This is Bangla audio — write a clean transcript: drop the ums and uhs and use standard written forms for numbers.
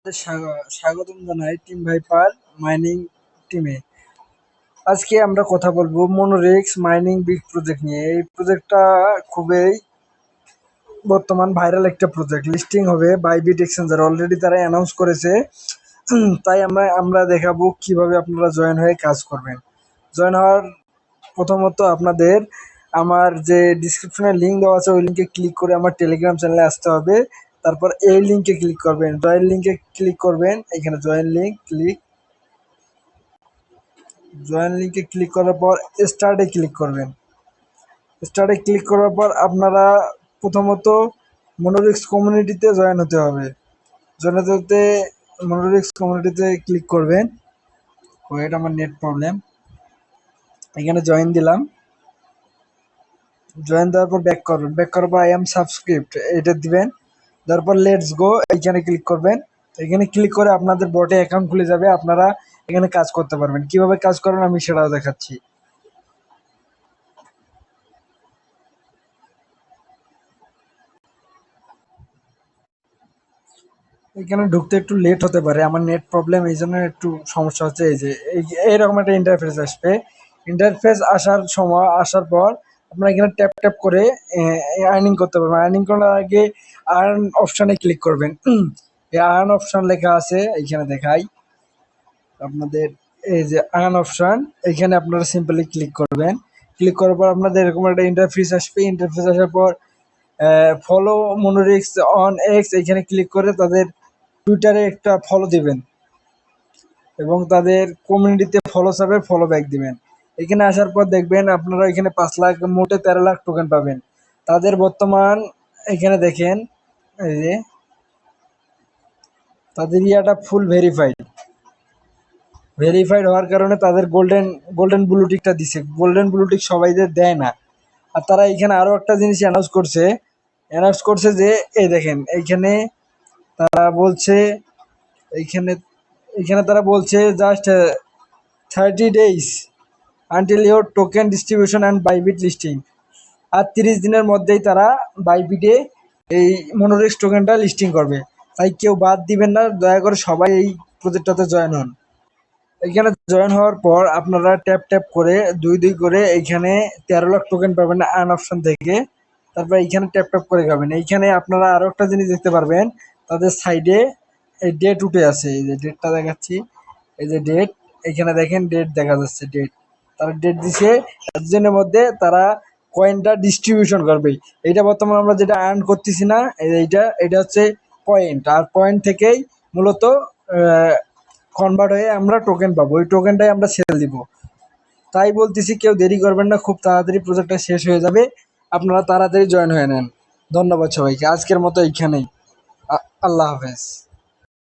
স্বাগতম জানাই টিম ভাইপার মাইনিং টিমে। আজকে আমরা কথা বলবো মনোরিক্স মাইনিং বিগ প্রজেক্ট নিয়ে। এই প্রজেক্টটা খুবই বর্তমান ভাইরাল একটা প্রজেক্ট। লিস্টিং হবে বাইবিট এক্সচেঞ্জার, অলরেডি তারা অ্যানাউন্স করেছে। তাই আমরা দেখাবো কিভাবে আপনারা জয়েন হয়ে কাজ করবেন। জয়েন হওয়ার প্রথমত আপনাদের আমার যে ডিসক্রিপশনে লিঙ্ক দেওয়া আছে ওই লিঙ্কে ক্লিক করে আমার টেলিগ্রাম চ্যানেলে আসতে হবে। তারপর এই লিঙ্কে ক্লিক করবেন, জয়েন লিঙ্কে ক্লিক করবেন। এখানে জয়েন লিঙ্কে ক্লিক করার পর স্টার্টে ক্লিক করবেন। স্টার্টে ক্লিক করার পর আপনারা প্রথমত মনোরিক্স কমিউনিটিতে জয়েন হতে হবে। জয়েন হতে মনোরিক্স কমিউনিটিতে ক্লিক করবেন। ওয়েট, আমার নেট প্রবলেম। এখানে জয়েন দিলাম। জয়েন দেওয়ার পর ব্যাক করবেন। ব্যাক করার পর আই এম সাবস্ক্রিপ্ট এটা দিবেন। তারপর লেটস গো এইখানে ক্লিক করবেন। এখানে ক্লিক করে আপনাদের বটে অ্যাকাউন্ট খুলে যাবে। আপনারা এখানে কাজ করতে পারবেন। কিভাবে কাজ করবেন আমি সেটাও দেখাচ্ছি। এখানে ঢুকতে একটু লেট হতে পারে, আমার নেট প্রবলেম, এই জন্য একটু সমস্যা হচ্ছে। এই যে এইরকম একটা ইন্টারফেস আসবে। ইন্টারফেস আসার পর আপনারা এখানে ট্যাপ ট্যাপ করে আর্নিং করতে পারবেন। আর্নিং করার আগে আর্ন অপশানে ক্লিক করবেন। এই আর্ন অপশান লেখা আছে, এইখানে দেখাই আপনাদের। এই যে আর্ন অপশান, এখানে আপনারা সিম্পলি ক্লিক করবেন। ক্লিক করার পর আপনাদের এরকম একটা ইন্টারফেস আসবে। ইন্টারফেস আসার পর ফলো মনোরিক্স অন এক্স এখানে ক্লিক করে তাদের টুইটারে একটা ফলো দিবেন এবং তাদের কমিউনিটিতে ফলো চাবে, ফলো ব্যাক দিবেন। এখানে আসার পর দেখবেন আপনারা এখানে 5 লাখ, মোটে 13 লাখ টোকেন পাবেন। তাদের বর্তমান এখানে দেখেন, এই যে তাদের ইয়াটা ফুল ভেরিফাইড হওয়ার কারণে তাদের গোল্ডেন ব্লুটিকটা দিছে। গোল্ডেন ব্লুটিক সবাইদের দেয় না। আর তারা এখানে আরো একটা জিনিস অ্যানাউন্স করছে যে এই দেখেন এইখানে তারা বলছে, এইখানে এখানে তারা বলছে just 30 days until your token distribution and Bybit listing. আর 30 দিনের মধ্যেই তারা বাইবিটে এই মনোরিক্স টোকেনটা লিস্টিং করবে। তাই কেউ বাদ দিবেন না, দয়া করে সবাই এই প্রজেক্টটাতে জয়েন হন। এখানে জয়েন হওয়ার পর আপনারা ট্যাপ ট্যাপ করে দুই করে এইখানে 13 লাখ টোকেন পাবেন আর্ন অপশন থেকে। তারপর এইখানে ট্যাপ ট্যাপ করে খাবেন। এইখানে আপনারা আরও একটা জিনিস দেখতে পারবেন, তাদের সাইডে এই ডেট উঠে আছে। এই যে ডেটটা দেখাচ্ছি, এই যে ডেট, এখানে দেখেন ডেট দেখা যাচ্ছে। তারা ডেট দিছে, এতদিনের মধ্যে তারা কয়েনটা ডিস্ট্রিবিউশন করবে। এইটা বর্তমানে আমরা যেটা আর্ন করতেছি না, এটা হচ্ছে পয়েন্ট। আর পয়েন্ট থেকেই মূলত কনভার্ট হয়ে আমরা টোকেন পাবো। ওই টোকেনটাই আমরা সেল দিব। তাই বলতেছি কেউ দেরি করবেন না, খুব তাড়াতাড়ি প্রজেক্টটা শেষ হয়ে যাবে। আপনারা তাড়াতাড়ি জয়েন হয়ে নেন। ধন্যবাদ সবাইকে। আজকের মতো এইখানেই। আল্লাহ হাফেজ।